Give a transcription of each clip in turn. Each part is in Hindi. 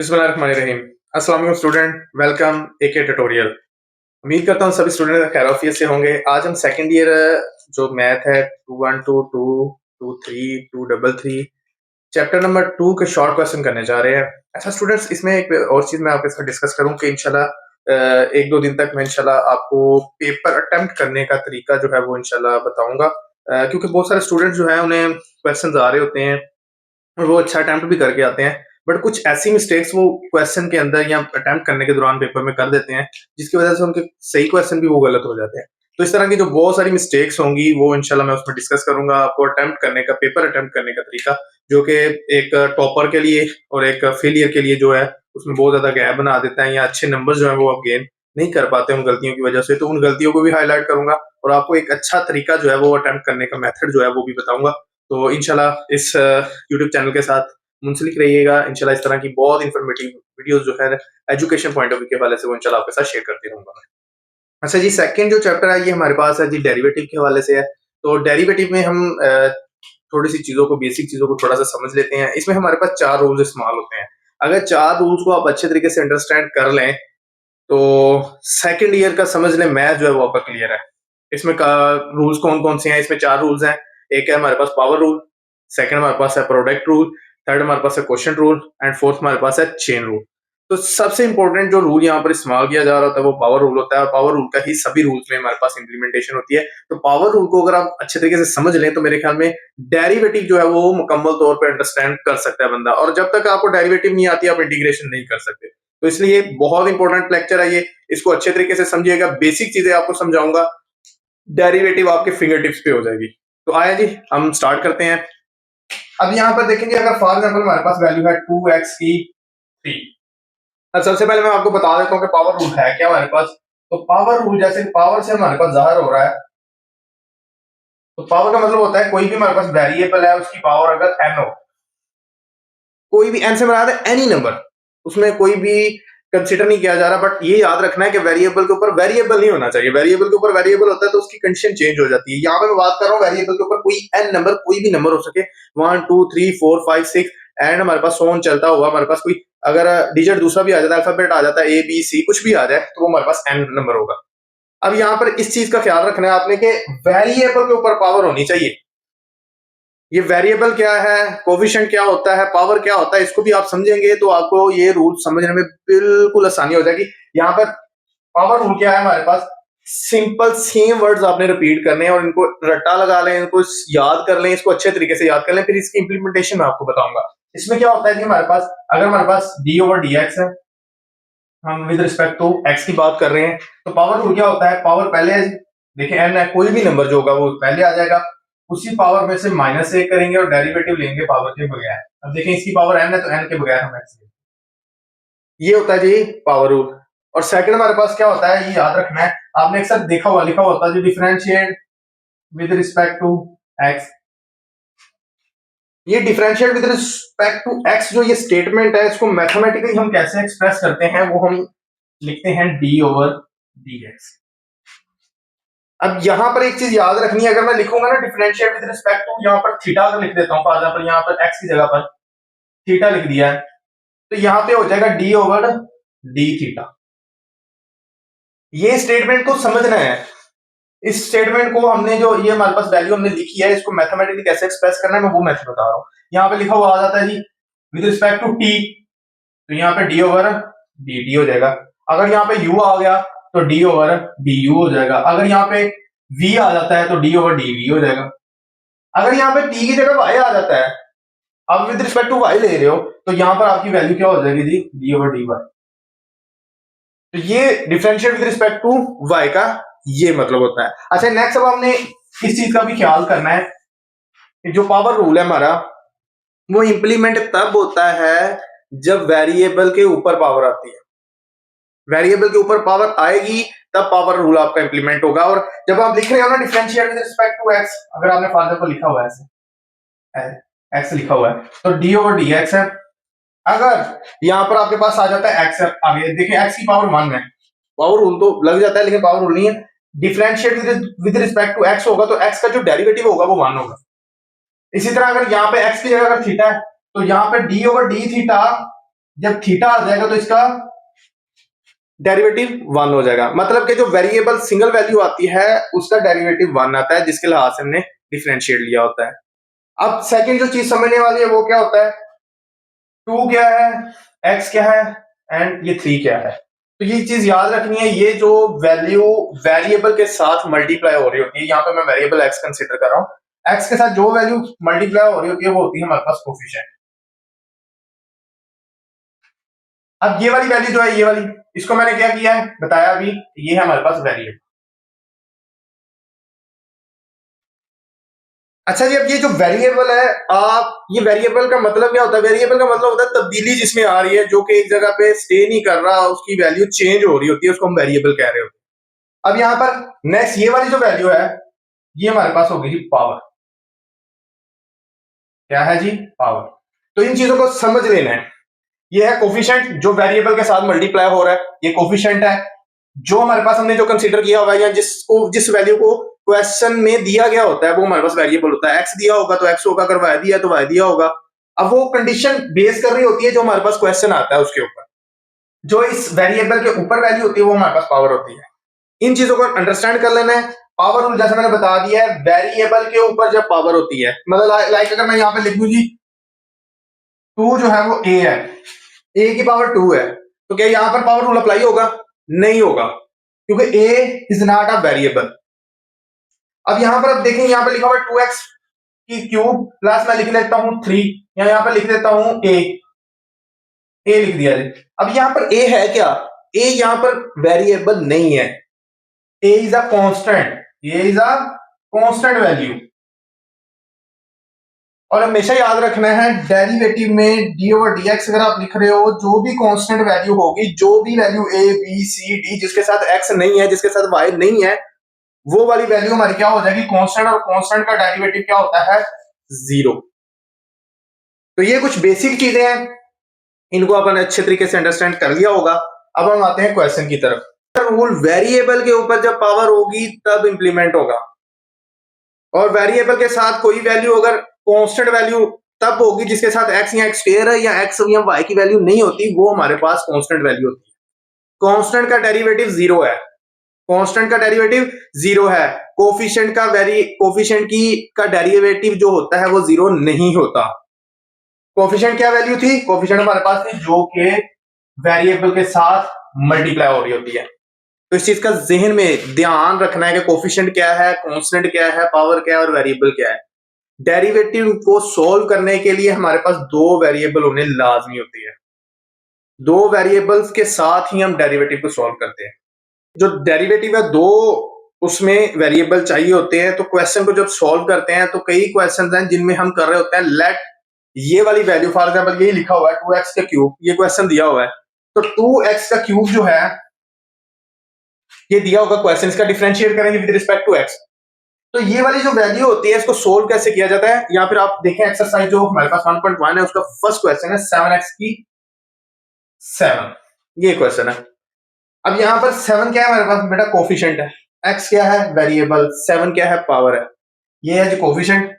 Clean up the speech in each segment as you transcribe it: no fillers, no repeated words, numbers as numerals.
बिस्मिल्लाहिर्रहमानिर्रहीम। अस्सलाम वालेकुम स्टूडेंट, वेलकम एके ट्यूटोरियल। उम्मीद करता हूँ सभी स्टूडेंट खैरियत से होंगे। आज हम सेकंड ईयर जो मैथ है 212, 223, 233 चैप्टर नंबर 2 के शॉर्ट क्वेश्चन करने जा रहे हैं। अच्छा स्टूडेंट्स, इसमें एक और चीज मैं आपके साथ डिस्कस करूँ कि इंशाल्लाह एक दो दिन तक मैं इंशाल्लाह आपको पेपर अटेम्प्ट करने का तरीका जो है वो इंशाल्लाह बताऊंगा, क्योंकि बहुत सारे स्टूडेंट जो है उन्हें क्वेश्चन आ रहे होते हैं और वो अच्छा अटेम्प्ट भी करके आते हैं, बट कुछ ऐसी मिस्टेक्स वो क्वेश्चन के अंदर या अटेम्प्ट करने के दौरान पेपर में कर देते हैं जिसकी वजह से उनके सही क्वेश्चन भी वो गलत हो जाते हैं। तो इस तरह की जो बहुत सारी मिस्टेक्स होंगी वो इंशाल्लाह मैं उसमें डिस्कस करूंगा, आपको अटेम्प्ट करने का पेपर अटेम्प्ट करने का तरीका, जो कि एक टॉपर के लिए और एक फेलियर के लिए जो है उसमें बहुत ज्यादा गैप बना देता है, या अच्छे नंबर जो है वो आप गेन नहीं कर पाते उन गलतियों की वजह से। तो उन गलतियों को भी हाईलाइट करूंगा और आपको एक अच्छा तरीका जो है वो अटेम्प्ट करने का मेथड जो है वो भी बताऊंगा। तो इंशाल्लाह इस यूट्यूब चैनल के साथ मुंसलिक रहिएगा। इंशाल्लाह इस तरह की बहुत इन्फॉर्मेटिव वीडियोस जो है एजुकेशन पॉइंट ऑफ व्यू के हवाले से वो इंशाल्लाह आपके साथ शेयर करते रहूंगा मैं। अच्छा जी, सेकंड जो चैप्टर है ये हमारे पास है जी डेरिवेटिव के हवाले से है। तो डेरिवेटिव में हम थोड़ी सी चीजों को, बेसिक चीजों को थोड़ा सा समझ लेते हैं। इसमें हमारे पास 4 रूल्स इस्तेमाल होते हैं। अगर 4 रूल्स को आप अच्छे तरीके से अंडरस्टैंड कर लें तो सेकंड ईयर का समझ लें मैथ जो है वो आपका क्लियर है। इसमें रूल्स कौन कौन से हैं? इसमें 4 रूल्स हैं। एक है हमारे पास पावर रूल, सेकंड हमारे पास है प्रोडक्ट रूल, थर्ड हमारे पास है क्वोशिएंट रूल एंड फोर्थ हमारे पास है चेन रूल। तो सबसे इंपॉर्टेंट जो रूल यहाँ पर इस्तेमाल किया जा रहा होता है वो पावर रूल होता है, और पावर रूल का ही सभी रूल्स में हमारे पास इंप्लीमेंटेशन होती है। तो पावर रूल को अगर आप अच्छे तरीके से समझ लें तो मेरे ख्याल में डेरिवेटिव जो है वो मुकम्मल तौर पर अंडरस्टैंड कर सकता है बंदा, और जब तक आपको डेरिवेटिव नहीं आती आप इंटीग्रेशन नहीं कर सकते। तो इसलिए बहुत इंपॉर्टेंट लेक्चर है ये, इसको अच्छे तरीके से समझिएगा। बेसिक चीजें आपको समझाऊंगा, डेरिवेटिव आपके फिंगर टिप्स पे हो जाएगी। तो आया जी, हम स्टार्ट करते हैं। अब यहाँ पर देखेंगे, अगर फॉर एग्जाम्पल हमारे पास वैल्यू है 2x की 3। अब सबसे पहले मैं आपको बता देता हूँ कि पावर रूल है क्या हमारे पास। तो पावर रूल, जैसे पावर से हमारे पास जाहिर हो रहा है, तो पावर का मतलब होता है कोई भी हमारे पास वेरिएबल है उसकी पावर अगर n हो, कोई भी n से बना है एनी नंबर, उसमें कोई भी कंसीडर नहीं किया जा रहा। बट ये याद रखना है कि वेरिएबल के ऊपर वेरिएबल नहीं होना चाहिए। वेरिएबल के ऊपर वेरिएबल होता है तो उसकी कंडीशन चेंज हो जाती है। यहाँ पे मैं बात कर रहा हूँ वेरिएबल के ऊपर कोई n नंबर, कोई भी नंबर हो सके, 1 2 3 4 5 6 एंड हमारे पास सोन चलता हुआ हमारे पास कोई अगर डिजिट दूसरा भी आ जाता है, अल्फाबेट आ जाता है, ए बी सी कुछ भी आ जाए, तो वो हमारे पास n नंबर होगा। अब यहाँ पर इस चीज का ख्याल रखना है आपने कि वेरिएबल के ऊपर पावर होनी चाहिए। ये वेरिएबल क्या है, कोफिशिएंट क्या होता है, पावर क्या होता है, इसको भी आप समझेंगे तो आपको ये रूल समझने में बिल्कुल आसानी हो जाएगी। यहाँ पर पावर रूल क्या है हमारे पास, सिंपल सेम वर्ड्स आपने रिपीट करने हैं और इनको रट्टा लगा लें, इनको याद कर लें, इसको अच्छे तरीके से याद कर लें, फिर इसकी इंप्लीमेंटेशन मैं आपको बताऊंगा। इसमें क्या होता है कि हमारे पास अगर हमारे पास डी ओवर डी एक्स है, हम विद रिस्पेक्ट टू एक्स की बात कर रहे हैं, तो पावर रूल क्या होता है, पावर पहले देखिए एन है, कोई भी नंबर जो होगा वो पहले आ जाएगा, उसी पावर में से माइनस एक करेंगे और डेरिवेटिव लेंगे पावर के बगैर। अब देखें इसकी पावर एन है तो एन के बगैर हम एक्स लेंगे। ये होता है जी पावर रूल। और सेकंड हमारे पास क्या होता है, ये याद रखना है, आपने अक्सर देखा हुआ लिखा होता है जो differentiate with respect to x. ये differentiate with respect to x जो ये स्टेटमेंट है, इसको मैथमेटिकली हम कैसे एक्सप्रेस करते हैं वो हम लिखते हैं डी ओवर डी एक्स। अब यहां पर एक चीज याद रखनी है, अगर मैं लिखूंगा ना डिफरेंशिएट विद रिस्पेक्ट टू, यहां पर थीटा अगर लिख देता हूं फॉर एग्जांपल, यहां पर एक्स की जगह पर थीटा लिख दिया है, तो यहां पे हो जाएगा डी ओवर डी थीटा। ये स्टेटमेंट को समझना है। इस स्टेटमेंट को हमने जो ये हमारे पास वैल्यू हमने लिखी है, इसको मैथमेटिकली कैसे एक्सप्रेस करना है मैं वो मेथड बता रहा हूं। यहां पे लिखा हुआ आ जाता है जी विद रिस्पेक्ट टू टी, तो यहां पे डी ओवर डी टी हो जाएगा। अगर यहाँ पे u आ गया तो डी ओवर डी यू हो जाएगा। अगर यहाँ पे v आ जाता है तो डी ओवर डी वी हो जाएगा। अगर यहाँ पे t की जगह y आ जाता है, अब विद रिस्पेक्ट टू y ले रहे हो, तो यहां पर आपकी वैल्यू क्या हो जाएगी जी, डी ओवर डी वाई। तो ये differentiate with respect to y का ये मतलब होता है। अच्छा नेक्स्ट, अब हमने इस चीज का भी ख्याल करना है कि जो पावर रूल है हमारा वो इंप्लीमेंट तब होता है जब वेरिएबल के ऊपर पावर आती है। वेरिएबल के ऊपर पावर आएगी तब पावर रूल आपका इंप्लीमेंट होगा। और जब आप लिख रहे हो ना differentiate with respect to x, अगर आपने फॉर एग्जांपल लिखा हुआ है ऐसे एक्स लिखा हुआ है तो डी ओवर डी एक्स है। अगर यहां पर आपके पास आ जाता है एक्स, आगे देखिए एक्स की पावर 1 है, पावर रूल तो लग जाता है लेकिन पावर रूल नहीं है। Differentiate with respect to x होगा तो एक्स का जो डेरिवेटिव होगा वो 1 होगा। इसी तरह अगर यहाँ पे एक्स की जगह अगर थीटा है तो यहाँ पे डी ओवर डी थीटा जब थीटा आ जाएगा तो इसका डेरिवेटिव 1 हो जाएगा, मतलब कि जो वेरिएबल सिंगल वैल्यू आती है उसका डेरिवेटिव 1 आता है, जिसके लिहाज से हमने डिफरेंशिएट लिया होता है। अब सेकंड जो चीज समझने वाली है वो क्या होता है, 2 क्या है, x क्या है एंड ये 3 क्या है। तो ये चीज याद रखनी है, ये जो वैल्यू वेरिएबल के साथ मल्टीप्लाई हो रही होती है, यहाँ पे मैं वेरिएबल x कंसीडर कर रहा हूँ, x के साथ जो वैल्यू मल्टीप्लाई हो रही होती है वो होती है हमारे पास कोफिशिएंट। अब ये वाली वैल्यू जो है, ये वाली, इसको मैंने क्या किया है बताया अभी, ये है हमारे पास वेरिएबल। अच्छा जी, अब ये जो वेरिएबल है, आप ये वेरिएबल का मतलब क्या होता है, वेरिएबल का मतलब होता है तब्दीली जिसमें आ रही है, जो कि एक जगह पे स्टे नहीं कर रहा, उसकी वैल्यू चेंज हो रही होती है, उसको हम वेरिएबल कह रहे होते हैं। अब यहां पर नेक्स्ट ये वाली जो वैल्यू है, ये हमारे पास होगी जी पावर। क्या है जी, पावर। तो इन चीजों को समझ लेना है। ये है कोफिशिएंट जो वेरिएबल के साथ मल्टीप्लाई हो रहा है, ये कोफिशिएंट है। जो हमारे पास हमने जो कंसीडर किया हुआ है, या जिस वैल्यू को क्वेश्चन में दिया गया होता है वो हमारे पास वेरिएबल होता है। एक्स दिया होगा तो एक्स होगा, अगर वाई दिया तो वाई दिया होगा। अब वो कंडीशन बेस कर रही होती है जो हमारे पास क्वेश्चन आता है उसके ऊपर, जो इस वेरिएबल के ऊपर वैल्यू होती है वो हमारे पास पावर होती है। इन चीजों को अंडरस्टैंड कर लेना है। पावर रूल जैसे मैंने बता दिया है, वेरिएबल के ऊपर जब पावर होती है, मतलब लाइक अगर मैं यहाँ पे लिख दूं जी 2 जो है वो ए है, ए की पावर 2 है, तो क्या यहां पर पावर रूल अप्लाई होगा? नहीं होगा, क्योंकि ए इज नॉट अ वेरिएबल। अब यहां पर अब देखें, यहां पर लिखा हुआ 2x की क्यूब प्लस मैं लिख लेता हूं 3, या यहां पर लिख देता हूं ए लिख दिया जी। अब यहां पर ए है क्या? ए यहां पर वेरिएबल नहीं है, a is a constant, a is a constant value. और हमेशा याद रखना है डेरिवेटिव में डी ओवर डी एक्स अगर आप लिख रहे हो, जो भी कांस्टेंट वैल्यू होगी, जो भी value a b c d जिसके साथ एक्स नहीं है, जिसके साथ वाई नहीं है, वो वाली वैल्यू हमारी क्या हो जाएगी, कांस्टेंट। और कांस्टेंट का डेरिवेटिव क्या होता है? 0। तो ये कुछ बेसिक चीजें हैं, इनको अपन अच्छे तरीके से अंडरस्टैंड कर लिया होगा। अब हम आते हैं क्वेश्चन की तरफ। रूल वेरिएबल के ऊपर जब पावर होगी तब इंप्लीमेंट होगा, और वेरिएबल के साथ कोई वैल्यू अगर कांस्टेंट वैल्यू तब होगी जिसके साथ एक्स या एक्स स्क्वायर है या एक्स या वाई की वैल्यू नहीं होती, वो हमारे पास कांस्टेंट वैल्यू होती है। कांस्टेंट का डेरिवेटिव 0 है, कांस्टेंट का डेरिवेटिव 0 है। कोफिशिएंट की का डेरिवेटिव जो होता है वो 0 नहीं होता। कोफिशिएंट क्या वैल्यू थी? कोफिशिएंट हमारे पास थी जो कि वेरिएबल के साथ मल्टीप्लाई हो रही होती है। तो इस चीज का जहन में ध्यान रखना है कि कोफिशिएंट क्या है, कांस्टेंट क्या है, पावर क्या है और वेरिएबल क्या है। डेरिवेटिव को सोल्व करने के लिए हमारे पास 2 वेरिएबल होने लाजमी होती है। 2 वेरिएबल्स के साथ ही हम डेरिवेटिव को सोल्व करते हैं। जो डेरिवेटिव है 2, उसमें वेरिएबल चाहिए होते हैं। तो क्वेश्चन को जब सोल्व करते हैं तो कई क्वेश्चन हैं जिनमें हम कर रहे होते हैं लेट ये वाली वैल्यू, फॉर एग्जाम्पल यही लिखा हुआ है 2x का क्यूब, ये क्वेश्चन दिया हुआ है, तो 2x का क्यूब जो है ये दिया होगा क्वेश्चन, इसका डिफरेंशिएट करेंगे विद रिस्पेक्ट टू x। तो ये वाली जो वैल्यू होती है इसको सोल्व कैसे किया जाता है, या फिर आप देखें एक्सरसाइज जो हमारे पास 1.1 है उसका फर्स्ट क्वेश्चन है 7x की 7, ये क्वेश्चन है। अब यहां पर 7 क्या है हमारे पास बेटा? कोफिशिएंट है। x क्या है? वेरिएबल। 7 क्या है? पावर है। ये है जी कोफिशिएंट,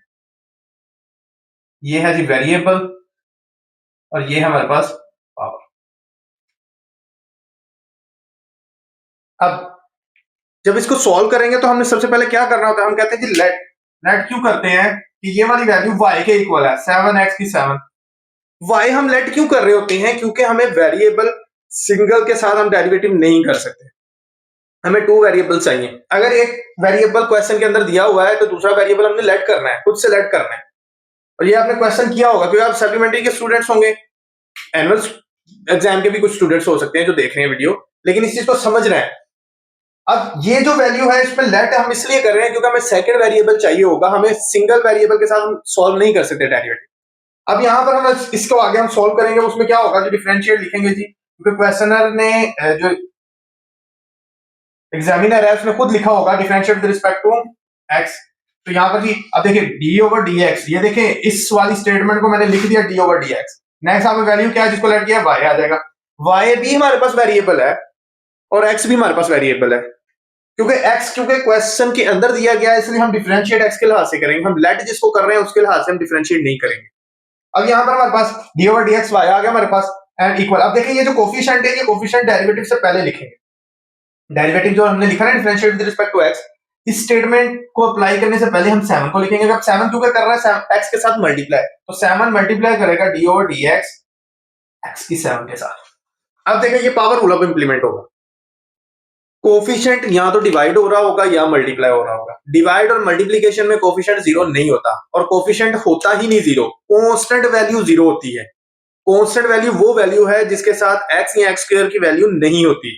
ये है जी वेरिएबल, और ये है हमारे पास पावर। अब जब इसको सॉल्व करेंगे तो हमने सबसे पहले क्या करना होता है, हम कहते हैं कि लेट क्यों करते हैं कि ये वाली वैल्यू y के इक्वल है 7x की 7। y हम लेट क्यों कर रहे होते हैं? क्योंकि हमें वेरिएबल सिंगल के साथ हम डेरिवेटिव नहीं कर सकते, हमें 2 वेरिएबल चाहिए। अगर एक वेरिएबल क्वेश्चन के अंदर दिया हुआ है तो दूसरा वेरिएबल हमने लेट करना है, खुद से लेट करना है। और ये आपने क्वेश्चन किया होगा क्योंकि आप सप्लीमेंट्री के स्टूडेंट्स होंगे, एनुअल एग्जाम के भी कुछ स्टूडेंट्स हो सकते हैं जो देख रहे हैं वीडियो, लेकिन इस चीज को समझना है। अब ये जो वैल्यू है इसमें लेट हम इसलिए कर रहे हैं क्योंकि हमें सेकंड वेरिएबल चाहिए होगा, हमें सिंगल वेरिएबल के साथ हम सॉल्व नहीं कर सकते डेरिवेटिव। अब यहां पर हम इसको आगे हम सॉल्व करेंगे, उसमें क्या होगा, जो डिफरेंशिएट लिखेंगे जी, क्योंकि क्वेश्चनर ने जो एग्जामिनर है उसने खुद लिखा होगा differentiate with respect to x. तो यहां पर जी अब देखिए डी ओवर डी एक्स, ये देखें इस वाली स्टेटमेंट को मैंने लिख दिया D over d x. Next हमें वैल्यू क्या है जिसको लेट किया? वाई आ जाएगा। वाई भी हमारे पास वेरिएबल है और एक्स भी हमारे पास वेरिएबल है, क्योंकि x क्योंकि क्वेश्चन के अंदर दिया गया है इसलिए हम डिफरेंशिएट x के लिहाज से करेंगे, हम लेट जिसको कर रहे हैं उसके लिहाज से हम डिफरेंशिएट नहीं करेंगे। अब यहां पर हमारे पास d over d x y आ गया हमारे पास। And equal. अब देखिए ये जो कोफिशिएंट है, ये कोफिशिएंट डेरिवेटिव से पहले लिखेंगे। डेरिवेटिव जो हमने लिखा ना differentiate with respect to x, इस स्टेटमेंट को अप्लाई करने से पहले हम 7 को लिखेंगे। अब 7 क्यों कर रहा है, एक्स के साथ मल्टीप्लाई, तो 7 मल्टीप्लाई करेगा D over d x, x की 7 के साथ। अब देखिए ये पावर रूल अब इंप्लीमेंट होगा। कोफिशिएंट या तो डिवाइड हो रहा होगा या मल्टीप्लाई हो रहा होगा। डिवाइड और मल्टीप्लिकेशन में कोफिशिएंट जीरो नहीं होता, और कोफिशिएंट होता ही नहीं जीरो, कांस्टेंट वैल्यू जीरो होती है। कांस्टेंट वैल्यू वो वैल्यू है जिसके साथ एक्स या एक्स स्क्वायर की वैल्यू नहीं होती।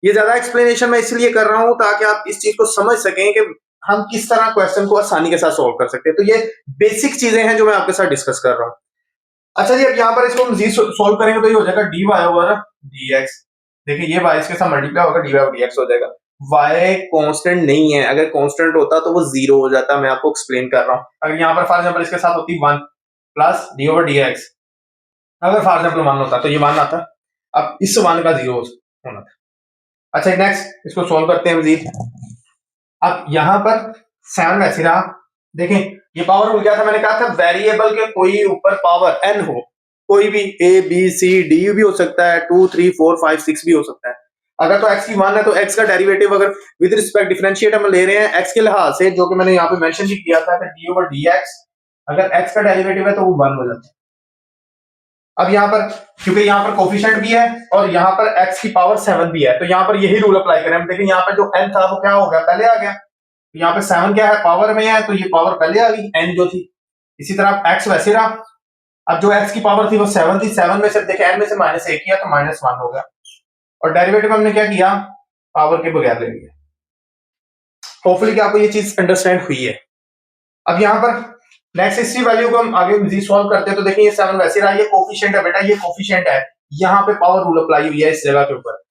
ये ज्यादा एक्सप्लेनेशन मैं इसलिए कर रहा हूं ताकि आप इस चीज को समझ सकें कि हम किस तरह क्वेश्चन को आसानी के साथ सोल्व कर सकते हैं। तो ये बेसिक चीजें हैं जो मैं आपके साथ डिस्कस कर रहा हूं। अच्छा जी, अब यहाँ पर इसको हम जी सोल्व करेंगे तो ये हो जाएगा d y over d x. देखिए ये वाई इसके साथ मल्टीप्लाई होगा, d y over d x हो जाएगा। वाई कांस्टेंट नहीं है, अगर कांस्टेंट होता तो वो जीरो हो जाता, मैं आपको एक्सप्लेन कर रहा हूं। अगर यहाँ पर फॉर एग्जांपल इसके साथ होती 1 plus D over d x, अगर फॉर एग्जांपल 1 होता तो ये 1 आता, अब इस 1 का जीरो होना था। अच्छा नेक्स्ट इसको सोल्व करते हैं मजीद। अब यहां पर 7 वैसे रहा। देखें ये पावर रूल क्या था, मैंने कहा था वेरिएबल के कोई ऊपर पावर n हो, कोई भी a b c d भी हो सकता है, 2 3 4 5 6 भी हो सकता है। अगर तो x की 1 है तो x का डेरिवेटिव अगर विद रिस्पेक्ट डिफरेंशिएट हम ले रहे हैं x के लिहाज से, जो कि मैंने यहाँ पे मेंशन भी किया था कि d ओवर dx, अगर x का डेरिवेटिव है तो वो 1 हो जाता है। अब यहाँ पर क्योंकि यहाँ पर कोफिशिएंट भी है और यहाँ पर x की पावर 7 भी है, तो यहाँ पर यही रूल अप्लाई करें। हम देखें यहाँ पर जो n था वो क्या हो गया, पहले आ गया। तो यहाँ पे 7 क्या है, पावर में है, तो ये पावर पहले आ गई, n जो थी। इसी तरह x वैसे रहा। अब जो x की पावर थी वो 7 थी, 7 में से देखे n में से माइनस 1 किया तो -1 हो गया, और डेरिवेटिव हमने क्या किया, पावर के बगैर ले लिया। होपफुली कि आपको ये चीज अंडरस्टैंड हुई है। अब यहाँ पर नेक्स्ट इसी वैल्यू को हम आगे जी सॉल्व करते हैं तो देखिए ये 7 वैसे रहा, ये कोफिशिएंट है बेटा, ये कोफिशिएंट है, यहाँ पे पावर रूल अप्लाई हुई है इस जगह के ऊपर।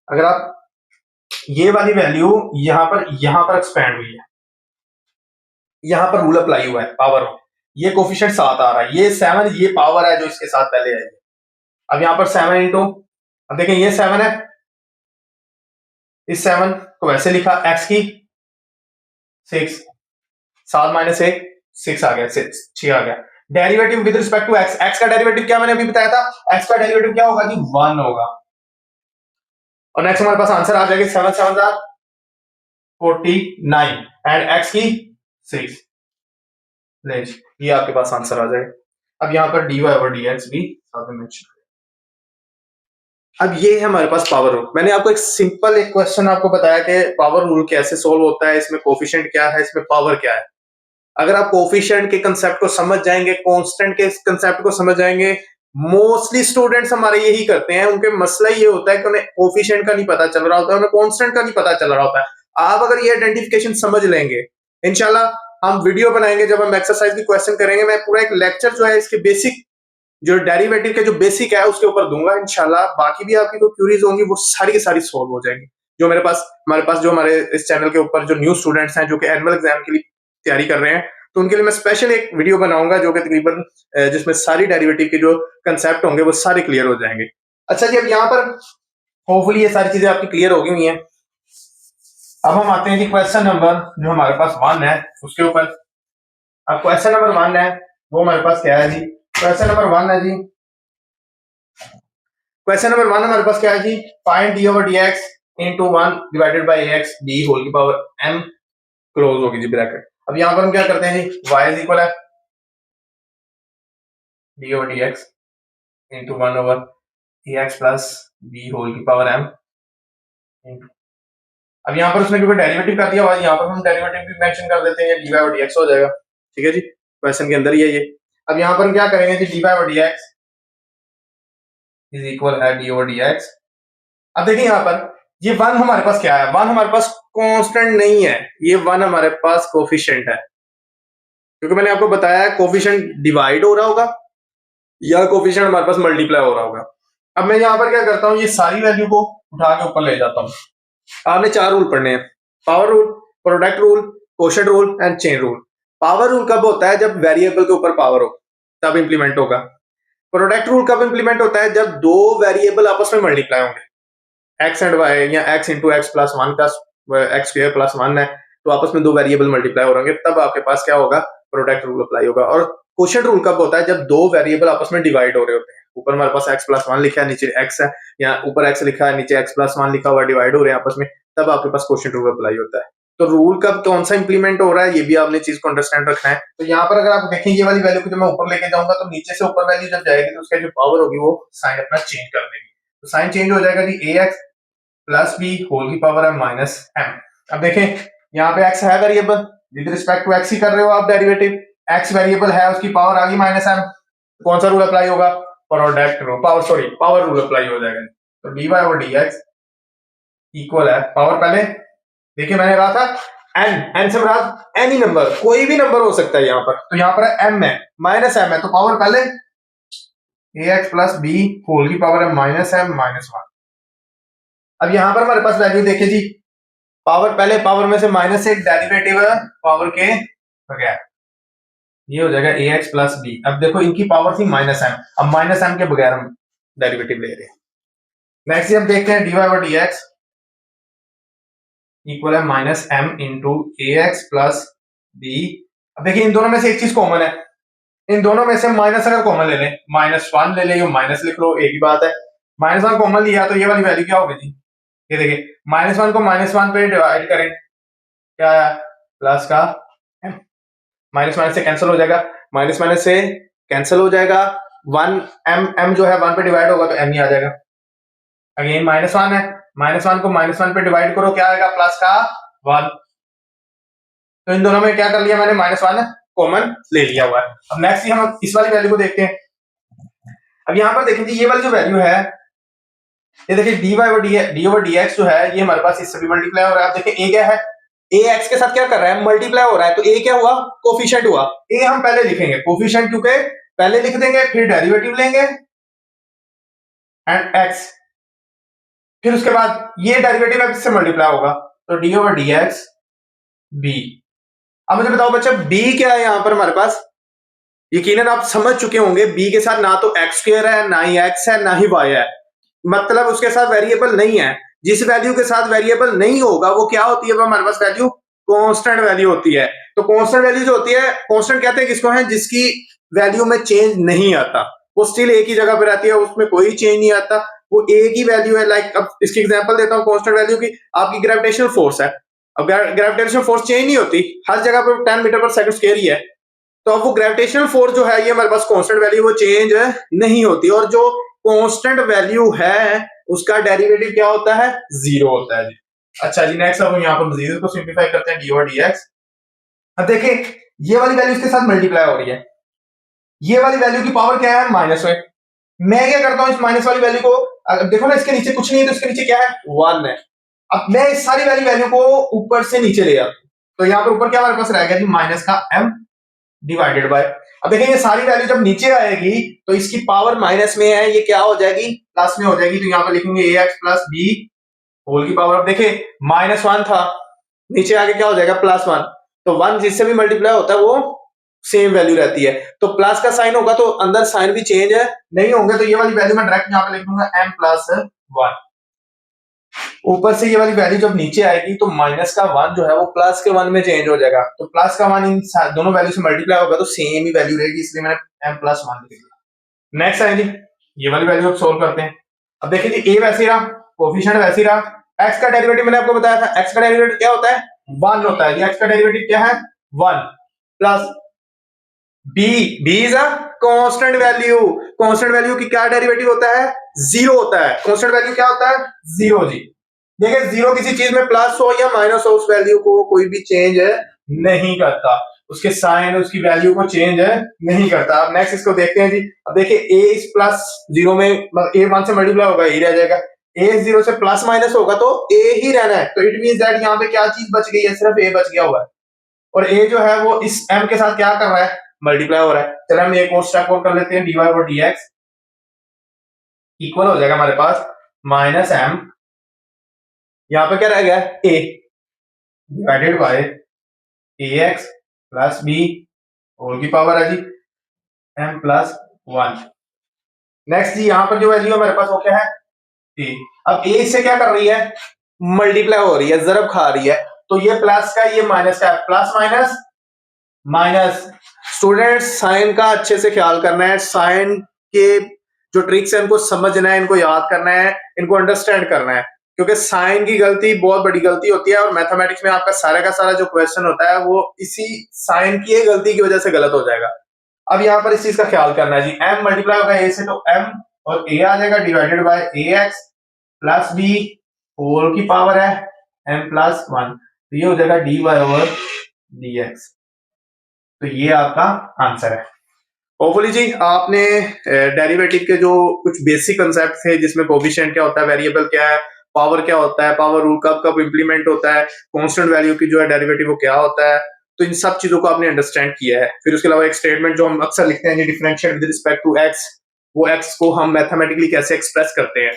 अगर आप ये वाली वैल्यू यहाँ पर एक्सपेंड हुई है, यहाँ पर रूल अप्लाई हुआ है पावर, ये कोफिशिएंट 7 आ रहा है, ये 7 ये पावर है जो इसके साथ पहले आई है। अब यहाँ पर 7 इंटू, अब देखें ये 7 है, इस 7 को वैसे लिखा, x की 6, 7 माइनस 1 6 आ गया, 6 आ गया। Derivative with respect to x, x का डेरिवेटिव क्या मैंने अभी बताया था, x का डेरिवेटिव क्या होगा जी 1 होगा। और नेक्स्ट हमारे पास आंसर आ जाएगा 7 7 49 एंड x की 6, ये आपके पास आंसर आ जाएगा। अब यहाँ पर dy ओवर dx भी साथ में मेंशन। अब ये है हमारे पास पावर रूल। मैंने आपको एक सिंपल एक क्वेश्चन आपको बताया कि पावर रूल कैसे सोल्व होता है, इसमें कोफिशिएंट क्या है, इसमें पावर क्या है। अगर आप कोफिशिएंट के कंसेप्ट को समझ जाएंगे, कांस्टेंट के कंसेप्ट को समझ जाएंगे, मोस्टली स्टूडेंट्स हमारे यही करते हैं, उनके मसला ये होता है कि उन्हें कोफिशिएंट का नहीं पता चल रहा होता है, उन्हें कांस्टेंट का नहीं पता चल रहा होता है। आप अगर ये आइडेंटिफिकेशन समझ लेंगे, इंशाल्लाह हम वीडियो बनाएंगे जब हम एक्सरसाइज की क्वेश्चन करेंगे, मैं पूरा एक लेक्चर जो है इसके बेसिक जो डेरिवेटिव के जो बेसिक है उसके ऊपर दूंगा इंशाल्लाह। बाकी भी आपकी कोई क्यूरीज होंगी वो सारी की सारी सोल्व हो जाएंगी। जो हमारे पास जो हमारे इस चैनल के ऊपर जो न्यू स्टूडेंट्स हैं जो कि एनुअल एग्जाम के लिए तैयारी कर रहे हैं, तो उनके लिए मैं स्पेशल एक वीडियो बनाऊंगा जो कि तकरीबन जिसमें सारी डेरिवेटिव के जो कंसेप्ट होंगे वो सारे क्लियर हो जाएंगे। अच्छा जी, अब यहाँ पर होपफुली ये सारी चीजें आपकी क्लियर हो गई हुई हैं। अब हम आते हैं जी क्वेश्चन नंबर जो हमारे पास 1 है उसके ऊपर। अब क्वेश्चन नंबर 1 है वो हमारे पास क्या है जी, क्वेश्चन नंबर 1 है जी, क्वेश्चन नंबर 1 हमारे पास क्या है जी, find d over dx into 1 divided by ax d whole की पावर m क्लोज होगी जी ब्रैकेट। अब यहां पर हम क्या करते हैं जी, y इज इक्वल है d over dx into 1 over ax plus b whole की पावर m। अब यहां पर उसने क्योंकि डेरिवेटिव कर दिया हुआ है, यहां पर हम डेरिवेटिव भी मेंशन कर देते हैं, dy ओवर dx हो जाएगा। ठीक है जी, क्वेश्चन के अंदर ही है ये। अब यहां पर हम क्या करेंगे जी, dy over dx is equal है डी ओवर dx। अब देखिए यहां पर ये 1 हमारे पास क्या है, 1 हमारे पास कांस्टेंट नहीं है, ये 1 हमारे पास कोफिशिएंट है, क्योंकि मैंने आपको बताया कोफिशिएंट डिवाइड हो रहा होगा या कोफिशिएंट हमारे पास मल्टीप्लाई हो रहा होगा। अब मैं यहां पर क्या करता हूं, ये सारी वैल्यू को उठा के ऊपर ले जाता हूं। आपने 4 रूल पढ़ने हैं, power rule, product rule, quotient rule and chain rule. Power rule कब होता है, जब वेरिएबल के ऊपर पावर हो तब इंप्लीमेंट होगा। प्रोडक्ट रूल कब इंप्लीमेंट होता है, जब दो वेरिएबल आपस में मल्टीप्लाई होंगे, x एंड y या x इंटू एक्स प्लस 1 का x स्क्वायर प्लस 1 है, तो आपस में दो वेरिएबल मल्टीप्लाई हो रहे तब आपके पास क्या होगा, प्रोडक्ट रूल अप्लाई होगा। और कोशेंट रूल कब होता है, जब दो वेरिएबल आपस में डिवाइड हो रहे होते हैं, ऊपर हमारे पास x प्लस 1 लिखा है, नीचे x है, या ऊपर x लिखा है, नीचे x प्लस 1 लिखा हुआ, डिवाइड हो रहे हैं आपस में, तब आपके पास क्वोशिएंट रूल अप्लाई होता है। तो रूल कब कौन सा इंप्लीमेंट हो रहा है, ये भी आपने चीज को अंडरस्टैंड रखना है। तो यहाँ पर अगर आप देखें ये वाली वैल्यू को जब मैं ऊपर लेके जाऊंगा तो नीचे से ऊपर वैल्यू जब जाएगी तो उसका जो पावर होगी वो साइन अपना चेंज कर देगी। तो साइन चेंज हो जाएगा जी, ax प्लस बी होल की पावर है माइनस m। अब देखें यहाँ पे x है variable, with respect to x ही कर रहे हो आप डेरिवेटिव, x वेरिएबल है, उसकी पावर आ गई माइनस m, कौन सा रूल अप्लाई होगा, product rule, power rule apply हो जाएगा। तो dy और dx इक्वल है, पावर पहले देखिए मैंने कहा था n से मुराद एनी नंबर, कोई भी नंबर हो सकता है यहाँ पर, तो यहाँ पर m है, माइनस m है, तो पावर पहले ax प्लस बी होल की पावर है माइनस m माइनस 1। अब यहाँ पर हमारे पास वैल्यू देखिए जी, पावर पहले, पावर में से माइनस से एक डेरिवेटिव है पावर के बगैर, ये हो जाएगा ax प्लस बी। अब देखो इनकी पावर थी माइनस m, अब माइनस m के बगैर हम डेरिवेटिव ले रहे हैं। नेक्स्ट हम देखते हैं dy और dx इक्वल है minus m into ax plus b. अब देखिए इन दोनों में से एक चीज कॉमन है, इन दोनों में से माइनस अगर कॉमन ले लें, माइनस 1 ले लें, माइनस लिख लो, एक ही बात है। माइनस 1 कॉमन लिया तो ये वाली वैल्यू क्या होगी जी, ये देखिए माइनस 1 को माइनस 1 पे डिवाइड करें, क्या है, प्लस का m, माइनस माइनस से कैंसिल हो जाएगा, माइनस माइनस से कैंसिल हो जाएगा, 1 m जो है 1 पे डिवाइड होगा तो m ही आ जाएगा। अगेन माइनस 1 है, माइनस 1 को माइनस 1 पे डिवाइड करो, क्या आएगा, प्लस का 1। तो इन दोनों में क्या कर लिया मैंने, माइनस 1 कॉमन ले लिया हुआ है। अब नेक्स्ट हम इस वाली वैल्यू को देखते हैं। अब यहाँ पर देखिए ये वाली जो वैल्यू है, ये देखिए dy और dx जो है ये हमारे पास इससे भी मल्टीप्लाई हो रहा है। आप देखिए a क्या है, a x के साथ क्या कर रहा है, मल्टीप्लाई हो रहा है, तो a क्या हुआ, कोफिशिएंट हुआ। a हम पहले लिखेंगे कोफिशिएंट, क्योंकि पहले लिख देंगे फिर डेरिवेटिव लेंगे एंड x, फिर उसके बाद ये डेरिवेटिव x से मल्टीप्लाई होगा, तो dy और dx b। अब मुझे बताओ बच्चा b क्या है यहाँ पर हमारे पास, यकीनन आप समझ चुके होंगे b के साथ ना तो x स्क्वायर है, ना ही x है, ना ही y है, मतलब उसके साथ वेरिएबल नहीं है। जिस वैल्यू के साथ वेरिएबल नहीं होगा वो क्या होती है, वो हमारे पास वैल्यू कांस्टेंट वैल्यू होती है। तो कांस्टेंट वैल्यू जो होती है, कांस्टेंट कहते हैं किसको है, जिसकी वैल्यू में चेंज नहीं आता, वो स्टिल एक ही जगह पे रहती है, उसमें कोई चेंज नहीं आता, वो एक ही वैल्यू है। लाइक अब इसकी एग्जांपल देता हूं कांस्टेंट वैल्यू की, आपकी ग्रेविटेशनल फोर्स है, अब ग्रेविटेशनल फोर्स चेंज नहीं होती, हर जगह पर 10 मीटर पर सेकंड स्क्वायर ही है, तो अब वो ग्रेविटेशनल फोर्स जो है ये हमारे पास कांस्टेंट वैल्यू, वो चेंज नहीं होती, और जो कांस्टेंट वैल्यू है उसका डेरिवेटिव क्या होता है, जीरो होता है जी। अच्छा जी, नेक्स्ट अब हम यहाँ पर मजीद को सिंप्लीफाई करते हैं, डी और dx। अब देखें ये वाली वैल्यू इसके साथ मल्टीप्लाई हो रही है, ये वाली वैल्यू की पावर क्या है, माइनस में। मैं क्या करता हूं, इस माइनस वाली वैल्यू को, देखो ना इसके नीचे कुछ नहीं है तो इसके नीचे क्या है, 1 है। अब मैं इस सारी वैल्यू को ऊपर से नीचे ले आता हूं, तो यहाँ पर ऊपर क्या हमारे पास रह गया जी, माइनस का m डिवाइडेड बाय, अब देखें ये सारी वैल्यू जब नीचे आएगी तो इसकी पावर माइनस में है, ये क्या हो जाएगी, प्लस में हो जाएगी, तो यहाँ पर लिखेंगे ax प्लस बी होल की पावर। अब देखें माइनस 1 था, नीचे आके क्या हो जाएगा, प्लस 1, तो 1 जिससे भी मल्टीप्लाई होता है वो सेम वैल्यू रहती है, तो प्लस का साइन होगा तो अंदर साइन भी चेंज है नहीं होंगे, तो ये वाली वैल्यू मैं डायरेक्ट यहाँ पे लिख दूंगा m प्लस 1। ऊपर से ये वाली वैल्यू जब नीचे आएगी तो माइनस का 1 जो है वो प्लस के 1 में चेंज हो जाएगा, तो प्लस का 1 इन दोनों वैल्यू से मल्टीप्लाई होगा तो सेम ही वैल्यू रहेगी, इसलिए मैंने m प्लस 1 लिख दिया। नेक्स्ट है जी ये वाली वैल्यू अब सोल्व करते हैं। अब देखिए जी a वैसे ही रहा, कोफिशिएंट वैसे ही रहा, x का डेरिवेटिव मैंने आपको बताया था, x का डेरिवेटिव क्या होता है, 1 होता है, x का डेरिवेटिव क्या है, 1 plus b is a constant value, constant value की क्या डेरिवेटिव होता है, 0 होता है, कांस्टेंट वैल्यू क्या होता है, 0 जी। देखिए 0 किसी चीज में प्लस हो या माइनस हो उस वैल्यू को कोई भी चेंज नहीं करता, उसके साइन उसकी वैल्यू को चेंज नहीं करता। अब नेक्स्ट इसको देखते हैं जी। अब देखिए a इस प्लस 0 में a 1 से मल्टीप्लाई होगा, a रह जाएगा, a 0 से प्लस माइनस होगा तो a ही रहना है, तो इट मींस दैट यहाँ पे क्या चीज बच गई है, सिर्फ a बच गया हुआ है, और a जो है वो इस m के साथ क्या कर रहा है, मल्टीप्लाई हो रहा है। चलो हम एक और स्टेप और कर लेते हैं, dy और dx इक्वल हो जाएगा हमारे पास माइनस m, यहां पे क्या रह गया, a divided by ax plus b whole की पावर है जी m प्लस 1। नेक्स्ट जी यहां पर जो वैल्यू है हमारे पास वो क्या है, a। अब a इससे क्या कर रही है, मल्टीप्लाई हो रही है, जरब खा रही है, तो ये प्लस का ये माइनस का, plus minus minus. Students sign का अच्छे से ख्याल करना है, साइन के जो ट्रिक्स है इनको समझना है, इनको याद करना है, इनको अंडरस्टैंड करना है, क्योंकि साइन की गलती बहुत बड़ी गलती होती है और मैथमेटिक्स में आपका सारा का सारा जो क्वेश्चन होता है वो इसी साइन की एक गलती की वजह से गलत हो जाएगा। अब यहाँ पर इस चीज का ख्याल करना है जी, m मल्टीप्लाई होगा a से तो m और a आ जाएगा divided by ax plus b whole की पावर है m प्लस 1, तो ये हो जाएगा dy ओवर dx। तो ये आपका आंसर है। होपफुली जी आपने डेरिवेटिव के जो कुछ बेसिक कंसेप्ट थे, जिसमें कोफिशिएंट क्या होता है, वेरिएबल क्या है, पावर क्या होता है, पावर रूल कब कब इंप्लीमेंट होता है, कांस्टेंट वैल्यू की जो है डेरिवेटिव वो क्या होता है, तो इन सब चीजों को आपने अंडरस्टैंड किया है। फिर उसके अलावा एक स्टेटमेंट जो हम अक्सर लिखते हैं, differentiate with respect to x, वो एक्स को हम मैथमेटिकली कैसे एक्सप्रेस करते हैं,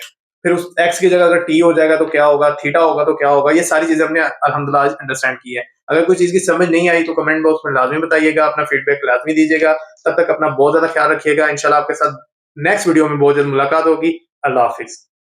फिर उस एक्स की जगह अगर टी हो जाएगा तो क्या होगा, थीटा होगा तो क्या होगा, ये सारी चीजें हमने अल्हम्दुलिल्लाह अंडरस्टैंड की है। अगर कोई चीज की समझ नहीं आई तो कमेंट बॉक्स में लाजमी बताइएगा, अपना फीडबैक लाजमी दीजिएगा। तब तक अपना बहुत ज्यादा ख्याल रखिएगा। इंशाल्लाह आपके साथ नेक्स्ट वीडियो में बहुत जल्द मुलाकात होगी। अल्लाह हाफिज।